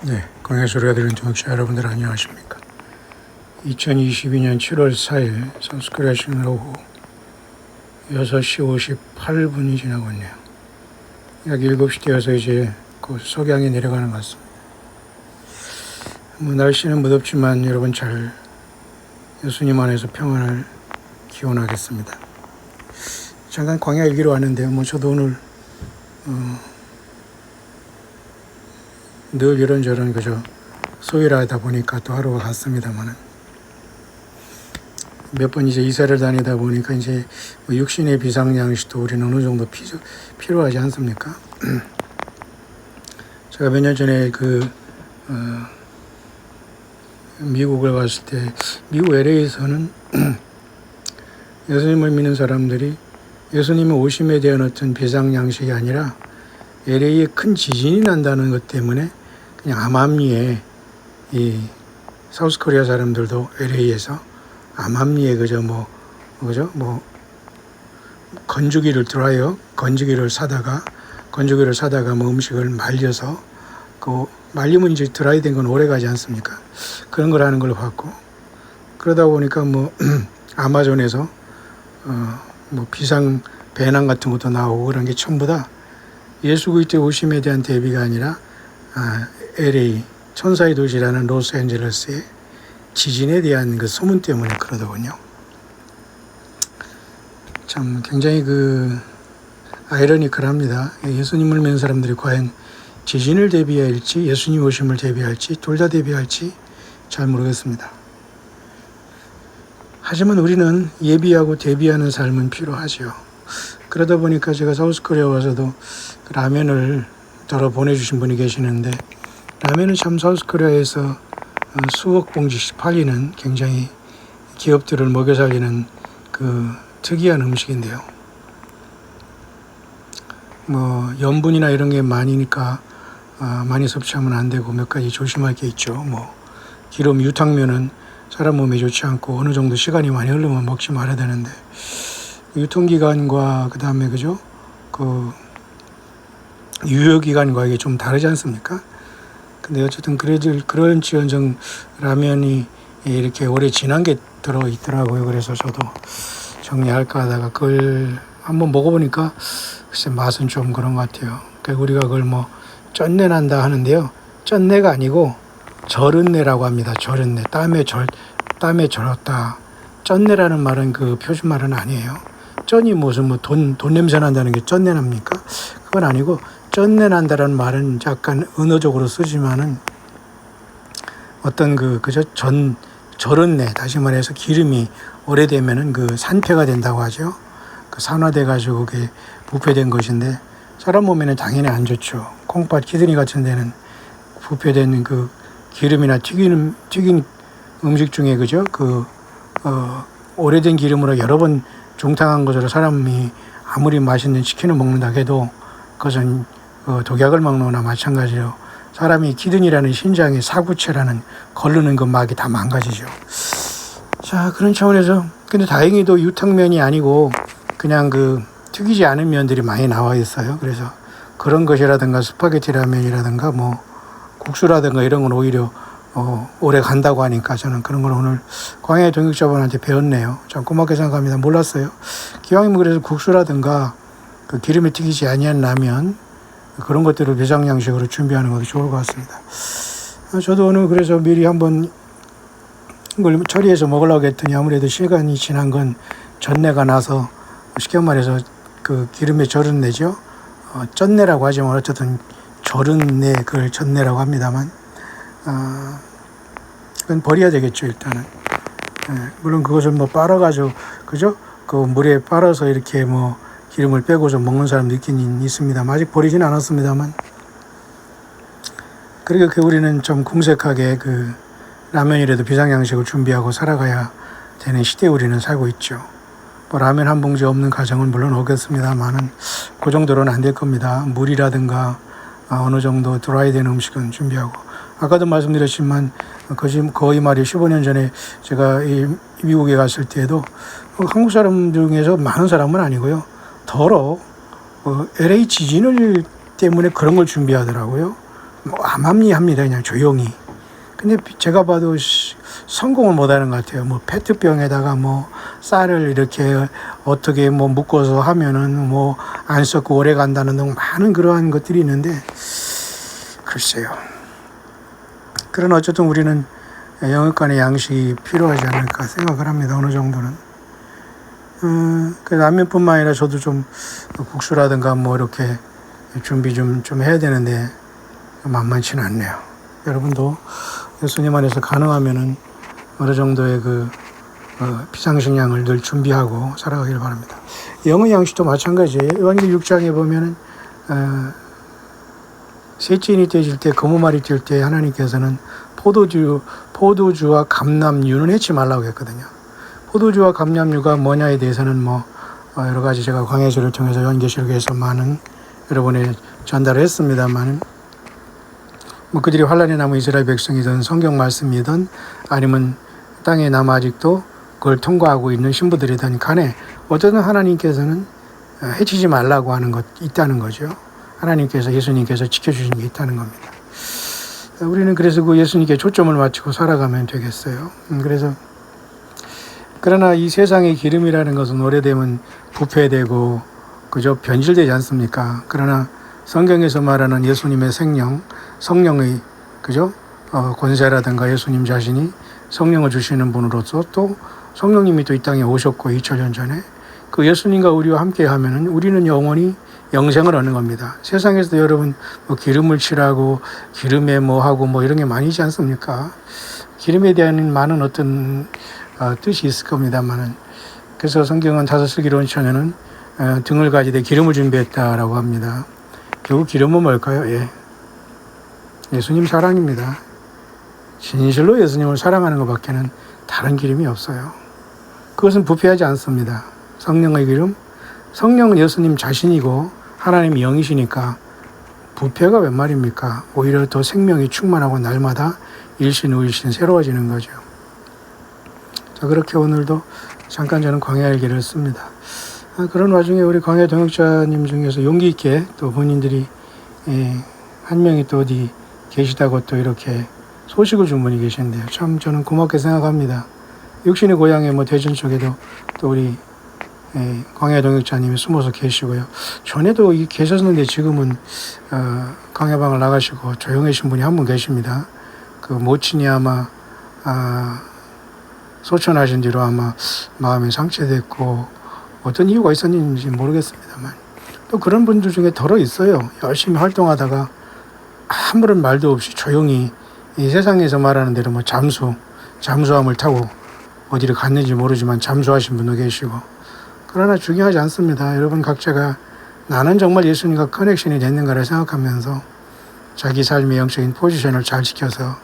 네, 광야 소리가 들리는 청취자 여러분들 안녕하십니까? 2022년 7월 4일 서울스코리아 시간 오후 6시 58분이 지나고 있네요. 약 7시 되어서 이제 곧 석양이 내려가는 것 같습니다. 날씨는 무덥지만 여러분 잘 예수님 안에서 평안을 기원하겠습니다. 잠깐 광야 얘기로 왔는데요. 저도 오늘 늘 이런저런 그저 소위를 하다 보니까 또 하루가 갔습니다만은 몇 번 이제 이사를 다니다 보니까 이제 육신의 비상양식도 우리는 어느 정도 필요하지 않습니까? 제가 몇 년 전에 미국을 갔을 때 미국 LA에서는 예수님을 믿는 사람들이 예수님의 오심에 대한 어떤 비상양식이 아니라 LA에 큰 지진이 난다는 것 때문에 그냥 암암리에 이 사우스코리아 사람들도 LA에서 암암리에 건조기를 사다가 음식을 말려서 말리면 이제 드라이 된 건 오래 가지 않습니까? 그런 걸 하는 걸 봤고, 그러다 보니까 아마존에서 비상 배낭 같은 것도 나오고 그런 게 전부 다 예수 그리스도의 오심에 대한 대비가 아니라 LA 천사의 도시라는 로스앤젤레스의 지진에 대한 그 소문 때문에 그러더군요. 참 굉장히 아이러니컬합니다. 예수님을 믿는 사람들이 과연 지진을 대비할지 예수님 오심을 대비할지 둘 다 대비할지 잘 모르겠습니다. 하지만 우리는 예비하고 대비하는 삶은 필요하죠. 그러다 보니까 제가 사우스코리아 와서도 라면을 덜어 보내주신 분이 계시는데, 라면은 참 사우스코리아에서 수억 봉지씩 팔리는 굉장히 기업들을 먹여 살리는 특이한 음식인데요. 염분이나 이런 게 많으니까 많이 섭취하면 안 되고 몇 가지 조심할 게 있죠. 기름 유탕면은 사람 몸에 좋지 않고 어느 정도 시간이 많이 흐르면 먹지 말아야 되는데, 유통기간과 그 다음에 유효기간과 이게 좀 다르지 않습니까? 근데 어쨌든 그런지언정 라면이 이렇게 오래 지난 게 들어있더라고요. 그래서 저도 정리할까 하다가 그걸 한번 먹어보니까 글쎄 맛은 좀 그런 것 같아요. 그러니까 우리가 그걸 쩐내 난다 하는데요. 쩐내가 아니고 절은내라고 합니다. 절은내. 땀에 절었다. 쩐내라는 말은 표준말은 아니에요. 쩐이 무슨 돈 냄새 난다는 게 쩐내 납니까? 그건 아니고, 쩐내 난다라는 말은 약간 은어적으로 쓰지만은 어떤 절은내, 다시 말해서 기름이 오래되면은 산패가 된다고 하죠. 산화돼가지고 그게 부패된 것인데, 사람 몸에는 당연히 안 좋죠. 콩팥, 키드니 같은 데는 부패된 기름이나 튀긴 음식 중에 오래된 기름으로 여러 번 중탕한 것으로 사람이 아무리 맛있는 치킨을 먹는다 해도 그것은 독약을 먹는 거나 마찬가지로 사람이 키드니라는 신장의 사구체라는 걸르는 막이 다 망가지죠. 자, 그런 차원에서 근데 다행히도 유탕면이 아니고 그냥 튀기지 않은 면들이 많이 나와 있어요. 그래서 그런 것이라든가 스파게티 라면이라든가 국수라든가 이런 건 오히려 오래 간다고 하니까 저는 그런 걸 오늘 광야의 동역자분한테 배웠네요. 참 고맙게 생각합니다. 몰랐어요. 기왕이면 그래서 국수라든가 기름에 튀기지 아니한 라면 그런 것들을 비상양식으로 준비하는 것도 좋을 것 같습니다. 저도 오늘 그래서 미리 한번 이걸 처리해서 먹으려고 했더니 아무래도 시간이 지난 건 전내가 나서 쉽게 말해서 기름에 절은 내죠. 쩐내라고 하지만 어쨌든 절은 내 그걸 전내라고 합니다만 그건 버려야 되겠죠. 일단은 물론 그것을 빨아가지고 그죠? 물에 빨아서 이렇게 기름을 빼고서 먹는 사람도 있긴 있습니다. 아직 버리진 않았습니다만, 그러니까 우리는 좀 궁색하게 라면이라도 비상양식을 준비하고 살아가야 되는 시대에 우리는 살고 있죠. 라면 한 봉지 없는 가정은 물론 오겠습니다만은 그 정도로는 안 될 겁니다. 물이라든가 어느 정도 드라이 된 음식은 준비하고, 아까도 말씀드렸지만 거의 말이 15년 전에 제가 미국에 갔을 때에도 한국 사람 중에서 많은 사람은 아니고요. 더러 LA 지진을 때문에 그런 걸 준비하더라고요. 뭐 암암리합니다. 그냥 조용히. 근데 제가 봐도 성공을 못하는 것 같아요. 뭐 페트병에다가 뭐 쌀을 이렇게 어떻게 뭐 묶어서 하면은 뭐 안 썩고 오래 간다는 등 많은 그러한 것들이 있는데 글쎄요. 그러나 어쨌든 우리는 영육간의 양식이 필요하지 않을까 생각을 합니다. 어느 정도는. 그 라면뿐만 아니라 저도 좀 국수라든가 뭐 이렇게 준비 좀 해야 되는데 만만치는 않네요. 여러분도 예수님 안에서 가능하면은 어느 정도의 그 비상식량을 늘 준비하고 살아가길 바랍니다. 영의 양식도 마찬가지예요. 요한계시록 6장에 보면은 셋째 인이 떼질 때 거무말이 뛸 때 하나님께서는 포도주와 감람유는 해치 말라고 했거든요. 포도주와 감람유가 뭐냐에 대해서는 뭐 여러 가지 제가 광야절을 통해서 요한계시록에서 많은 여러분에 전달을 했습니다만 뭐 그들이 환란에 남은 이스라엘 백성이든 성경 말씀이든 아니면 땅에 남아 아직도 그걸 통과하고 있는 신부들이든 간에 어쨌든 하나님께서는 해치지 말라고 하는 것 있다는 거죠. 하나님께서 예수님께서 지켜주신 게 있다는 겁니다. 우리는 그래서 그 예수님께 초점을 맞추고 살아가면 되겠어요. 그래서 그러나 이 세상의 기름이라는 것은 오래되면 부패되고 그저 변질되지 않습니까? 그러나 성경에서 말하는 예수님의 생명, 성령의 그죠? 권세라든가 예수님 자신이 성령을 주시는 분으로서 또 성령님이 또 이 땅에 오셨고 2000년 전에 그 예수님과 우리와 함께 하면은 우리는 영원히 영생을 얻는 겁니다. 세상에서도 여러분 뭐 기름을 칠하고 기름에 뭐 하고 뭐 이런 게 많이지 않습니까? 기름에 대한 많은 어떤 뜻이 있을 겁니다만은 그래서 성경은 다섯슬기론천에는 등을 가지되 기름을 준비했다라고 합니다. 결국 기름은 뭘까요? 예수님 사랑입니다. 진실로 예수님을 사랑하는 것밖에는 다른 기름이 없어요. 그것은 부패하지 않습니다. 성령의 기름, 성령은 예수님 자신이고 하나님이 영이시니까 부패가 웬 말입니까? 오히려 더 생명이 충만하고 날마다 일신우일신 새로워지는 거죠. 자, 그렇게 오늘도 잠깐 저는 광야의 길을 씁니다. 그런 와중에 우리 광야 동역자님 중에서 용기 있게 또 본인들이 한 명이 또 어디 계시다고 또 이렇게 소식을 준 분이 계신데요. 참 저는 고맙게 생각합니다. 육신의 고향에 뭐 대전 쪽에도 또 우리 광야 동역자님이 숨어서 계시고요. 전에도 계셨는데 지금은 광야방을 나가시고 조용하신 분이 한 분 계십니다. 그 모친이 아마 소천하신 뒤로 아마 마음이 상처됐고 어떤 이유가 있었는지 모르겠습니다만 또 그런 분들 중에 덜어 있어요. 열심히 활동하다가 아무런 말도 없이 조용히 이 세상에서 말하는 대로 뭐 잠수함을 타고 어디를 갔는지 모르지만 잠수하신 분도 계시고 그러나 중요하지 않습니다. 여러분 각자가 나는 정말 예수님과 커넥션이 됐는가를 생각하면서 자기 삶의 영적인 포지션을 잘 지켜서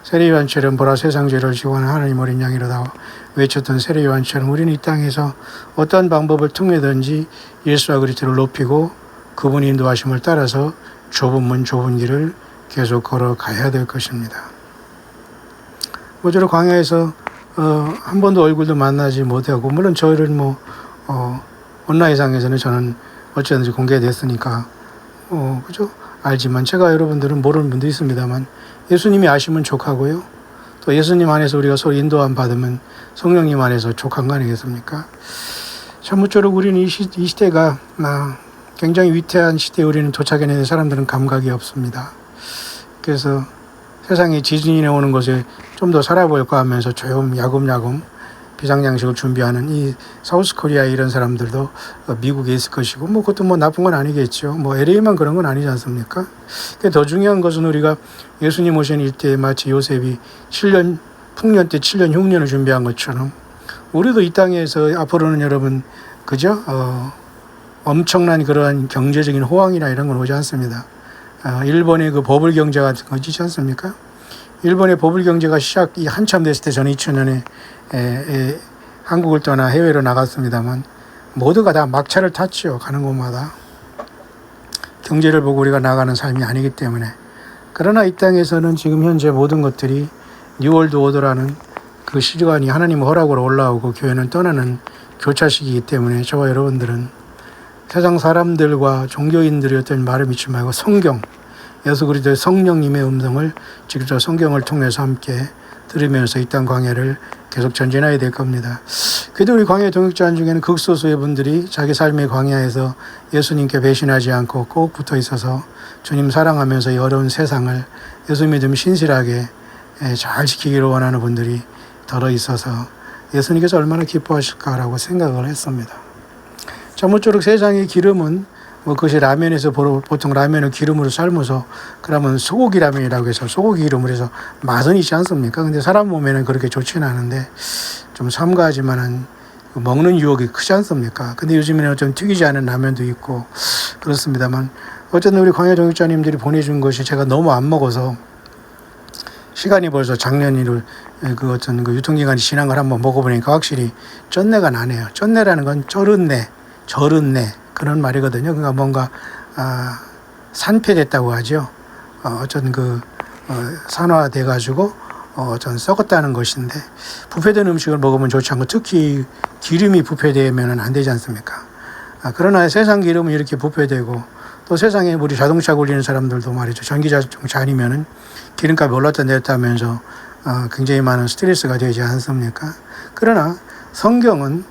세례요한처럼 보라 세상 죄를 지고 하나님 어린 양이로다 외쳤던 세례요한처럼 우리는 이 땅에서 어떠한 방법을 통해든지 예수와 그리스도를 높이고 그분이 인도하심을 따라서 좁은 문 좁은 길을 계속 걸어가야 될 것입니다. 모쪼록 광야에서 한 번도 얼굴도 만나지 못하고 물론 저희를 온라인상에서는 저는 어쨌든지 공개됐으니까 그죠? 알지만 제가 여러분들은 모르는 분도 있습니다만 예수님이 아시면 족하고요. 또 예수님 안에서 우리가 서로 인도함 받으면 성령님 안에서 족한 거 아니겠습니까? 참무쪼록 우리는 이 시대가 굉장히 위태한 시대에 우리는 도착해내는 사람들은 감각이 없습니다. 그래서 세상에 지진이 오는 것에 좀 더 살아볼까 하면서 조용 야금야금 비상양식을 준비하는 이 사우스코리아 이런 사람들도 미국에 있을 것이고 그것도 나쁜 건 아니겠죠. LA만 그런 건 아니지 않습니까? 더 중요한 것은 우리가 예수님 오신 일대에 마치 요셉이 풍년 때 7년 흉년을 준비한 것처럼 우리도 이 땅에서 앞으로는 여러분 그죠? 엄청난 그러한 경제적인 호황이나 이런 건 오지 않습니다. 일본의 그 버블 경제 같은 거 있지 않습니까? 일본의 버블 경제가 시작이 한참 됐을 때 저는 2000년에 한국을 떠나 해외로 나갔습니다만 모두가 다 막차를 탔죠. 가는 곳마다. 경제를 보고 우리가 나가는 삶이 아니기 때문에. 그러나 이 땅에서는 지금 현재 모든 것들이 뉴월드 오더라는 그 시간이 하나님의 허락으로 올라오고 교회는 떠나는 교차시기이기 때문에 저와 여러분들은 세상 사람들과 종교인들의 어떤 말을 믿지 말고 성경, 예수 그리스도의 성령님의 음성을 직접 성경을 통해서 함께 들으면서 이 땅 광야를 계속 전진해야 될 겁니다. 그래도 우리 광야 동역자 중에는 극소수의 분들이 자기 삶의 광야에서 예수님께 배신하지 않고 꼭 붙어 있어서 주님 사랑하면서 이 어려운 세상을 예수 믿음 신실하게 잘 지키기를 원하는 분들이 더러 있어서 예수님께서 얼마나 기뻐하실까라고 생각을 했습니다. 자, 모쪼록 세상의 기름은 그것이 라면에서 보통 라면을 기름으로 삶아서 그러면 소고기 라면이라고 해서 소고기 기름으로 해서 맛은 있지 않습니까? 근데 사람 몸에는 그렇게 좋지는 않은데 좀 삼가하지만은 먹는 유혹이 크지 않습니까? 근데 요즘에는 좀 튀기지 않은 라면도 있고 그렇습니다만 어쨌든 우리 광야 동역자님들이 보내준 것이 제가 너무 안 먹어서 시간이 벌써 작년이를 그 어떤 그 유통기간이 지난 걸 한번 먹어보니까 확실히 쩐내가 나네요. 쩐내라는 건 절은내 그런 말이거든요. 그러니까 뭔가 산패됐다고 하죠. 어떤 산화돼 가지고 전 썩었다는 것인데 부패된 음식을 먹으면 좋지 않고 특히 기름이 부패되면은 안 되지 않습니까? 그러나 세상 기름은 이렇게 부패되고 또 세상에 우리 자동차 굴리는 사람들도 말이죠. 전기 자동차 아니면은 기름값이 올랐다 내렸다 하면서 굉장히 많은 스트레스가 되지 않습니까? 그러나 성경은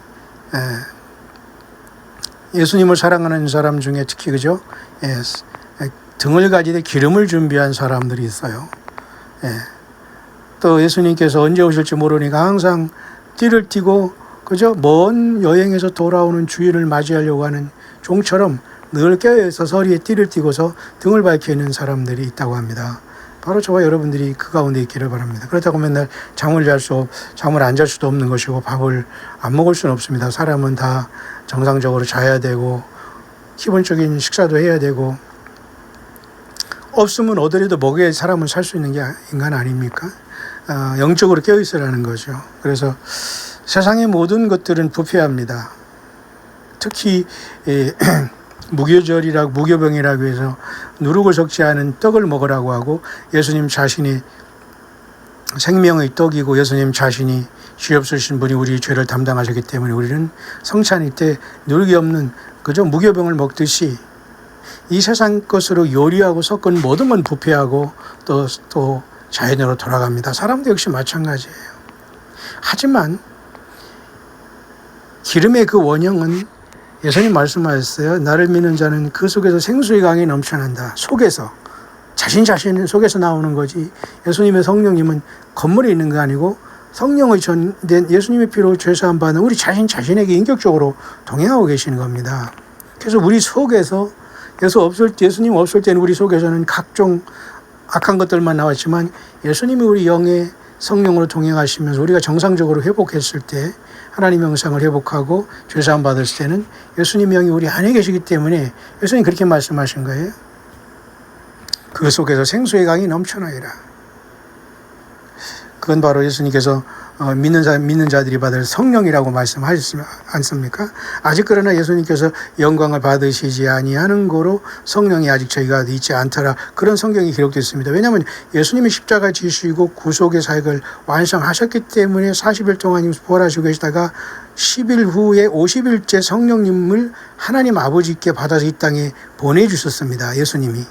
예수님을 사랑하는 사람 중에 특히 그죠? 등을 가지되 기름을 준비한 사람들이 있어요. 또 예수님께서 언제 오실지 모르니까 항상 띠를 띠고 그죠? 먼 여행에서 돌아오는 주인을 맞이하려고 하는 종처럼 늘 깨어있어서 허리에 띠를 띠고서 등을 밝히는 사람들이 있다고 합니다. 바로 저와 여러분들이 그 가운데 있기를 바랍니다. 그렇다고 맨날 잠을 안 잘 수도 없는 것이고 밥을 안 먹을 수는 없습니다. 사람은 다 정상적으로 자야 되고 기본적인 식사도 해야 되고 없으면 어디라도 먹여야 사람은 살 수 있는 게 인간 아닙니까? 영적으로 깨어있으라는 거죠. 그래서 세상의 모든 것들은 부패합니다. 특히 무교병이라고 해서 누룩을 섞지 않은 떡을 먹으라고 하고 예수님 자신이 생명의 떡이고 예수님 자신이 죄 없으신 분이 우리 죄를 담당하셨기 때문에 우리는 성찬일 때 누룩이 없는 그저 무교병을 먹듯이 이 세상 것으로 요리하고 섞은 모든 건 부패하고 또 자연으로 돌아갑니다. 사람도 역시 마찬가지예요. 하지만 기름의 그 원형은 예수님 말씀하셨어요. 나를 믿는 자는 그 속에서 생수의 강이 넘쳐난다. 속에서 자신 속에서 나오는 거지. 예수님의 성령님은 건물에 있는 거 아니고 성령의 전된 예수님의 피로 죄사함 받는 우리 자신에게 인격적으로 동행하고 계시는 겁니다. 그래서 우리 속에서 예수님 없을 때는 우리 속에서는 각종 악한 것들만 나왔지만 예수님이 우리 영의 성령으로 동행하시면서 우리가 정상적으로 회복했을 때 하나님의 형상을 회복하고 죄사함 받았을 때는 예수님의 영이 우리 안에 계시기 때문에 예수님 그렇게 말씀하신 거예요. 그 속에서 생수의 강이 넘쳐나리라. 그건 바로 예수님께서 믿는 자들이 받을 성령이라고 말씀하셨지 않습니까? 아직 그러나 예수님께서 영광을 받으시지 아니하는 거로 성령이 아직 저희가 있지 않더라. 그런 성경이 기록되어 있습니다. 왜냐하면 예수님이 십자가 지시고 구속의 사역을 완성하셨기 때문에 40일 동안 부활하시고 계시다가 10일 후에 50일째 성령님을 하나님 아버지께 받아서 이 땅에 보내주셨습니다. 예수님이.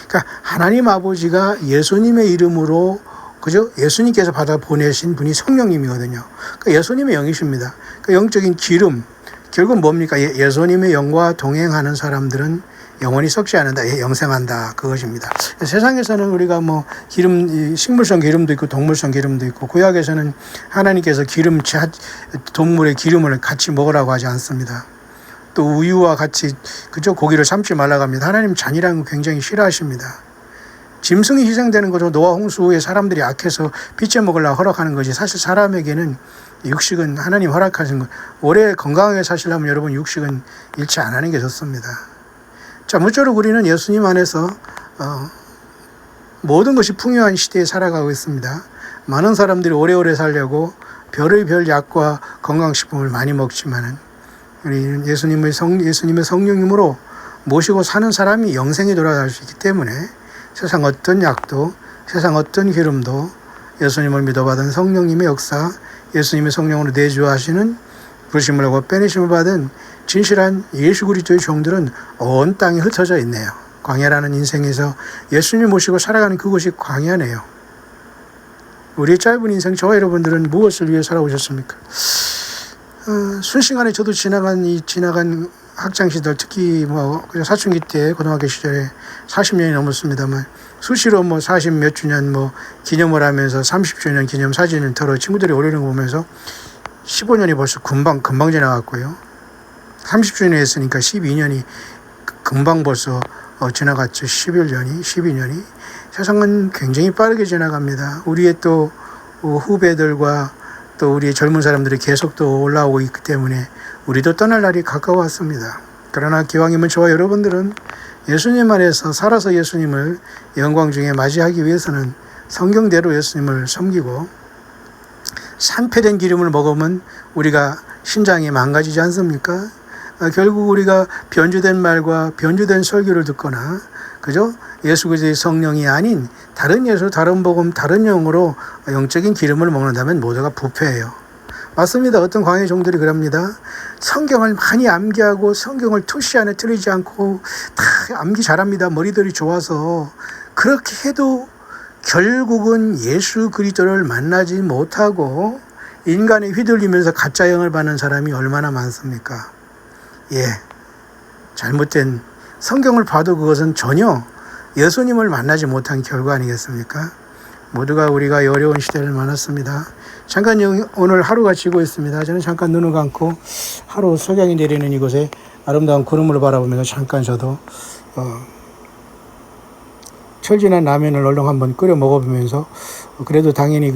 그러니까 하나님 아버지가 예수님의 이름으로 그죠? 예수님께서 받아 보내신 분이 성령님이거든요. 그러니까 예수님의 영이십니다. 그 영적인 기름, 결국 뭡니까? 예수님의 영과 동행하는 사람들은 영원히 썩지 않는다, 영생한다, 그것입니다. 세상에서는 우리가 식물성 기름도 있고 동물성 기름도 있고 구약에서는 하나님께서 동물의 기름을 같이 먹으라고 하지 않습니다. 또 우유와 같이 그죠? 고기를 삶지 말라고 합니다. 하나님 잔이라는 거 굉장히 싫어하십니다. 짐승이 희생되는 거죠. 노아 홍수 후에 사람들이 악해서 피째 먹으려고 허락하는 거지. 사실 사람에게는 육식은 하나님 허락하신 것. 오래 건강하게 사시려면 여러분 육식은 잃지 안 하는 게 좋습니다. 자, 무쪼록 우리는 예수님 안에서 모든 것이 풍요한 시대에 살아가고 있습니다. 많은 사람들이 오래오래 살려고 별의 약과 건강식품을 많이 먹지만은 우리는 예수님의 성령님으로 모시고 사는 사람이 영생에 돌아갈 수 있기 때문에 세상 어떤 약도 세상 어떤 기름도 예수님을 믿어받은 성령님의 역사, 예수님의 성령으로 내주하시는 부르심을 하고 빼내심을 받은 진실한 예수 그리스도의 종들은 온 땅에 흩어져 있네요. 광야라는 인생에서 예수님 모시고 살아가는 그것이 광야네요. 우리의 짧은 인생, 저와 여러분들은 무엇을 위해 살아오셨습니까? 순식간에 저도 지나간 학창시절, 특히 사춘기 때 고등학교 시절에 40년이 넘었습니다만 수시로 40 몇 주년 기념을 하면서 30주년 기념 사진을 들어 친구들이 올리는 거 보면서 15년이 벌써 금방 지나갔고요. 30주년 했으니까 12년이 금방 벌써 지나갔죠. 12년이. 세상은 굉장히 빠르게 지나갑니다. 우리의 또 후배들과 또 우리의 젊은 사람들이 계속 또 올라오고 있기 때문에 우리도 떠날 날이 가까웠습니다. 그러나 기왕이면 저와 여러분들은 예수님 안에서 살아서 예수님을 영광 중에 맞이하기 위해서는 성경대로 예수님을 섬기고 산패된 기름을 먹으면 우리가 신장이 망가지지 않습니까? 결국 우리가 변주된 말과 변주된 설교를 듣거나 그죠? 예수 그리스도의 성령이 아닌 다른 예수, 다른 복음, 다른 영으로 영적인 기름을 먹는다면 모두가 부패해요. 맞습니다. 어떤 광야의 종들이 그럽니다. 성경을 많이 암기하고 성경을 투시 안에 틀리지 않고 다 암기 잘합니다. 머리들이 좋아서. 그렇게 해도 결국은 예수 그리스도를 만나지 못하고 인간에 휘둘리면서 가짜 영을 받는 사람이 얼마나 많습니까? 잘못된 성경을 봐도 그것은 전혀 예수님을 만나지 못한 결과 아니겠습니까? 모두가 우리가 어려운 시대를 만났습니다. 잠깐 오늘 하루가 지고 있습니다. 저는 잠깐 눈을 감고 하루 석양이 내리는 이곳에 아름다운 구름을 바라보면서 잠깐 저도 철진한 라면을 얼른 한번 끓여 먹어보면서 그래도 당연히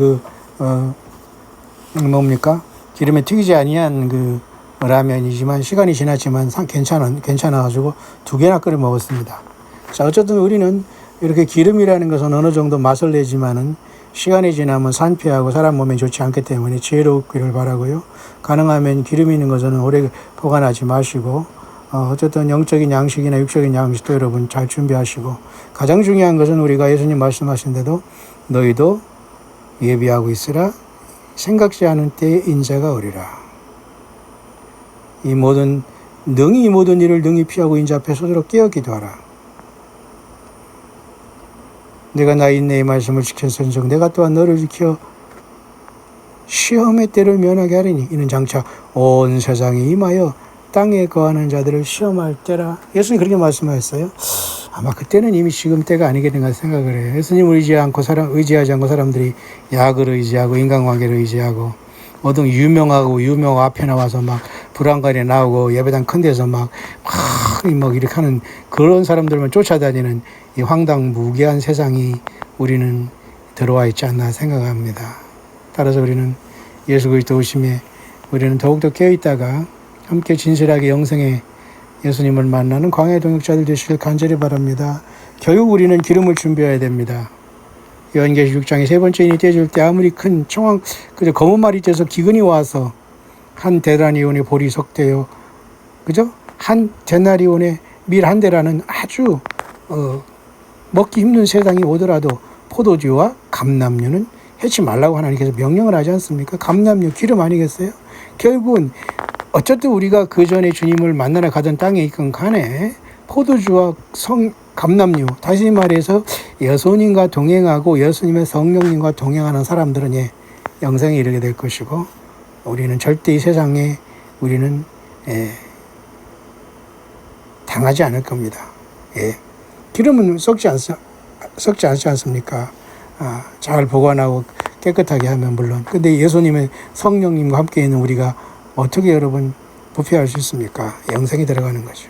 기름에 튀기지 아니한 라면이지만 시간이 지났지만 괜찮아가지고 2개나 끓여 먹었습니다. 자, 어쨌든 우리는 이렇게 기름이라는 것은 어느 정도 맛을 내지만은 시간이 지나면 산패하고 사람 몸에 좋지 않기 때문에 지혜롭기를 바라고요. 가능하면 기름 있는 것은 오래 보관하지 마시고 어쨌든 영적인 양식이나 육적인 양식도 여러분 잘 준비하시고 가장 중요한 것은 우리가 예수님 말씀하신 대로 너희도 예비하고 있으라. 생각지 않은 때에 인자가 오리라. 이 모든 일을 능히 피하고 인자 앞에 서도록 깨어 기도하라. 내가 나 인내의 말씀을 지켰은즉 내가 또한 너를 지켜 시험의 때를 면하게 하리니 이는 장차 온 세상에 임하여 땅에 거하는 자들을 시험할 때라. 예수님이 그렇게 말씀하셨어요. 아마 그때는 이미 지금 때가 아니겠는가 생각을 해요. 예수님을 의지하지 않고 사람들이 약을 의지하고 인간관계를 의지하고 어떤 유명 앞에 나와서 막 불안간에 나오고 예배당 큰 데서 막 이렇게 하는 그런 사람들만 쫓아다니는 이 황당무계한 세상이 우리는 들어와 있지 않나 생각합니다. 따라서 우리는 예수 그리스도 오심에 우리는 더욱더 깨어있다가 함께 진실하게 영생의 예수님을 만나는 광야의 동역자들 되시길 간절히 바랍니다. 결국 우리는 기름을 준비해야 됩니다. 요한계시록 6장에 3번째 인이 떼질 때 아무리 큰 검은 말이 떼서 기근이 와서 한 데나리온의 볼이 석대요. 그죠? 한 데나리온의 밀 한 대라는 아주 먹기 힘든 세상이 오더라도 포도주와 감람류는 해치 말라고 하나님께서 명령을 하지 않습니까? 감람류 기름 아니겠어요? 결국은 어쨌든 우리가 그 전에 주님을 만나러 가던 땅에 있건 간에 포도주와 감람류, 다시 말해서 예수님과 동행하고 예수님의 성령님과 동행하는 사람들은 영생에 이르게 될 것이고 우리는 절대 이 세상에 우리는 당하지 않을 겁니다. 기름은 썩지 않지 않습니까? 잘 보관하고 깨끗하게 하면 물론. 근데 예수님의 성령님과 함께 있는 우리가 어떻게 여러분 부패할 수 있습니까? 영생이 들어가는 거죠.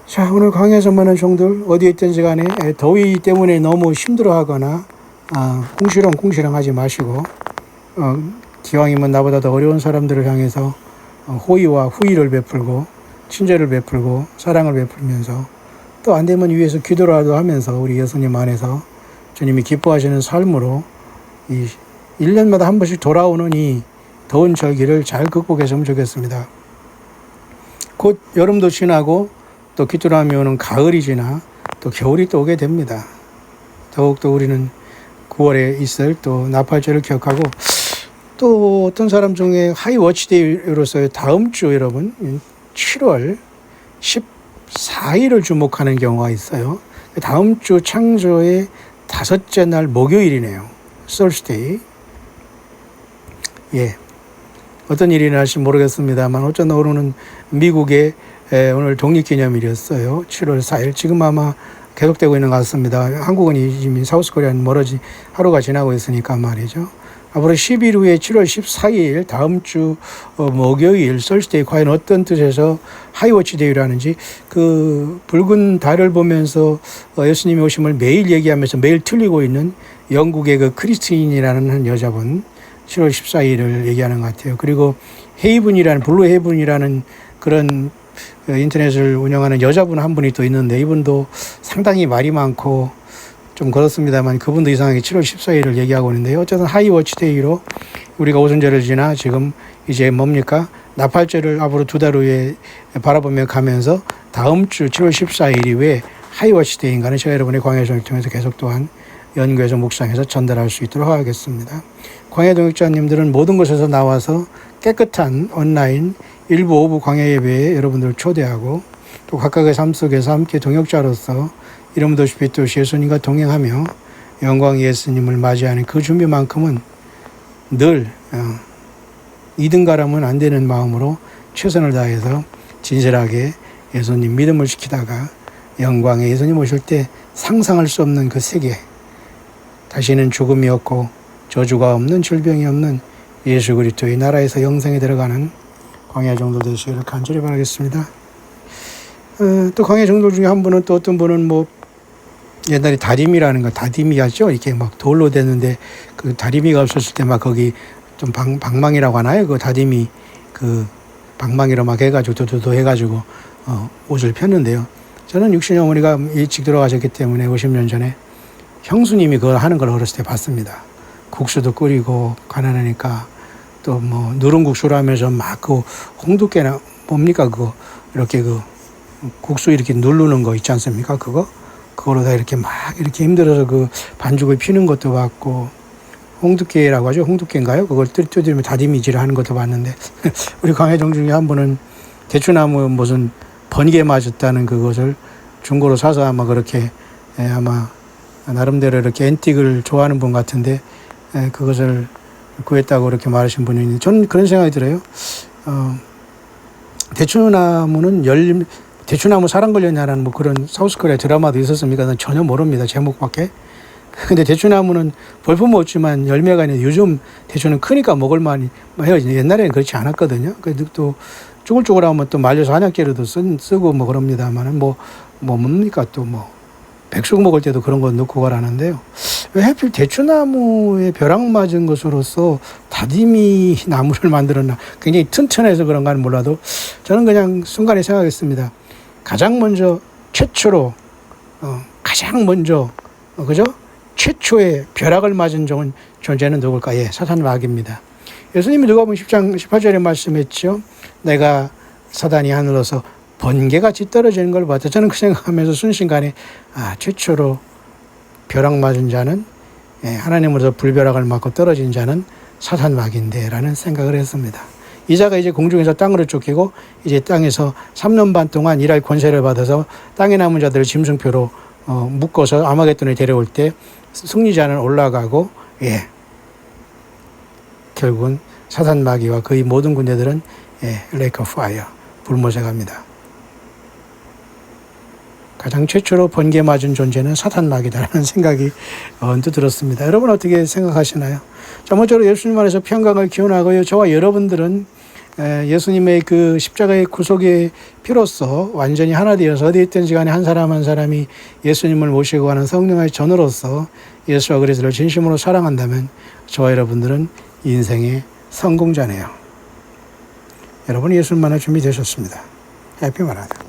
자, 오늘 강의에서 만난 종들 어디에 있든지 간에 더위 때문에 너무 힘들어하거나 궁시렁 하지 마시고 기왕이면 나보다 더 어려운 사람들을 향해서 호의와 후의를 베풀고 친절을 베풀고 사랑을 베풀면서 또 안 되면 위에서 기도라도 하면서 우리 예수님 안에서 주님이 기뻐하시는 삶으로 이 1년마다 한 번씩 돌아오는 이 더운 절기를 잘 극복했으면 좋겠습니다. 곧 여름도 지나고 또 귀뚜라미 오는 가을이 지나 또 겨울이 또 오게 됩니다. 더욱더 우리는 9월에 있을 또 나팔절을 기억하고 또 어떤 사람 중에 하이워치데이로서 다음 주 여러분 7월 4일을 주목하는 경우가 있어요. 다음 주 창조의 5째 날 목요일이네요. Thursday. 예. 어떤 일이 날지 모르겠습니다만 어쩌나 오늘은 미국의 오늘 독립기념일이었어요. 7월 4일. 지금 아마 계속되고 있는 것 같습니다. 한국은 이미 사우스코리아는 멀어지 하루가 지나고 있으니까 말이죠. 앞으로 10일 후에 7월 14일 다음 주 목요일 Thursday 과연 어떤 뜻에서 하이워치 데이라는지 그 붉은 달을 보면서 예수님이 오심을 매일 얘기하면서 매일 틀리고 있는 영국의 그 크리스틴이라는 한 여자분 7월 14일을 얘기하는 것 같아요. 그리고 헤이븐이라는 블루 헤이븐이라는 그런 인터넷을 운영하는 여자분 한 분이 또 있는데 이분도 상당히 말이 많고 좀 그렇습니다만 그분도 이상하게 7월 14일을 얘기하고 있는데요. 어쨌든 하이워치 데이로 우리가 오순절을 지나 지금 이제 뭡니까? 나팔절을 앞으로 2달 후에 바라보며 가면서 다음 주 7월 14일이 왜 하이워치 데이인가는 제가 여러분의 광야종을 통해서 계속 또한 연구해서 묵상해서 전달할 수 있도록 하겠습니다. 광야동역자님들은 모든 곳에서 나와서 깨끗한 온라인 일부 오부 광야 예배에 여러분들을 초대하고 또 각각의 삶 속에서 함께 동역자로서 이름 도시 빛 도시 예수님과 동행하며 영광 예수님을 맞이하는 그 준비만큼은 늘 2등 가라면 안 되는 마음으로 최선을 다해서 진실하게 예수님 믿음을 지키다가 영광의 예수님 오실 때 상상할 수 없는 그 세계 다시는 죽음이 없고 저주가 없는 질병이 없는 예수 그리스도의 나라에서 영생에 들어가는 광야 정도 되시기를 간절히 바라겠습니다. 또 광야 정도 중에 한 분은 또 어떤 분은 뭐 옛날에 다리미라는 거 다리미였죠. 이렇게 막 돌로 됐는데 그 다리미가 없었을 때 막 거기 좀 방망이라고 하나요? 그 다리미 그 방망이로 막 해가지고 도도도 해가지고 옷을 폈는데요. 저는 육신의 어머니가 일찍 들어가셨기 때문에 50년 전에 형수님이 그걸 하는 걸 어렸을 때 봤습니다. 국수도 끓이고 가난하니까 또 뭐 누룽국수를 하면서 막 그 홍두깨나 뭡니까 그거 이렇게 그 국수 이렇게 누르는 거 있지 않습니까? 그거로 다 이렇게 막 이렇게 힘들어서 그 반죽을 피는 것도 봤고 홍두깨라고 하죠. 홍두깨인가요? 그걸 뜯으면 다리미질을 하는 것도 봤는데 우리 광야종 중에 한 분은 대추나무 무슨 번개 맞았다는 그것을 중고로 사서 아마 그렇게 아마 나름대로 이렇게 앤틱을 좋아하는 분 같은데 그것을 구했다고 그렇게 말하신 분이 있는데 저는 그런 생각이 들어요. 대추나무 사랑 걸렸냐라는 뭐 그런 사우스코리아 드라마도 있었습니까? 난 전혀 모릅니다. 제목밖에. 근데 대추나무는 볼품은 없지만 열매가 있는데 요즘 대추는 크니까 먹을만 해요. 옛날에는 그렇지 않았거든요. 그래도 또 쭈글쭈글하면 또 말려서 한약재료도 쓰고 뭐 그럽니다만은 뭡니까 또 뭐 백숙 먹을 때도 그런 거 넣고 가라는데요. 왜 하필 대추나무에 벼락 맞은 것으로서 다리미 나무를 만들었나 굉장히 튼튼해서 그런가는 몰라도 저는 그냥 순간에 생각했습니다. 가장 먼저 최초로 그죠? 최초의 벼락을 맞은 존재는 누굴까? 예, 사탄 마귀입니다. 예수님이 누가복음 10장 18절에 말씀했죠. 내가 사단이 하늘로서 번개같이 떨어지는 걸 봤다. 저는 그 생각하면서 순식간에 최초로 벼락 맞은 자는 하나님으로서 불벼락을 맞고 떨어진 자는 사탄 마귀인데 라는 생각을 했습니다. 이 자가 이제 공중에서 땅으로 쫓기고 이제 땅에서 3년 반 동안 일할 권세를 받아서 땅에 남은 자들을 짐승표로 묶어서 아마겟돈에 데려올 때 승리자는 올라가고 결국은 사탄 마귀와 그의 모든 군대들은 레이크 오브 파이어 불못에 갑니다. 가장 최초로 번개 맞은 존재는 사탄 마귀다라는 생각이 언뜻 들었습니다. 여러분 어떻게 생각하시나요? 자모쪼록 예수님 안에서 평강을 기원하고요. 저와 여러분들은 예수님의 그 십자가의 구속의 피로써 완전히 하나 되어서 어디 있든지 간에 한 사람 한 사람이 예수님을 모시고 가는 성령의 전으로서 예수와 그리스도를 진심으로 사랑한다면 저와 여러분들은 인생의 성공자네요. 여러분 예수님 만날 준비 되셨습니다. 해피 마라톤.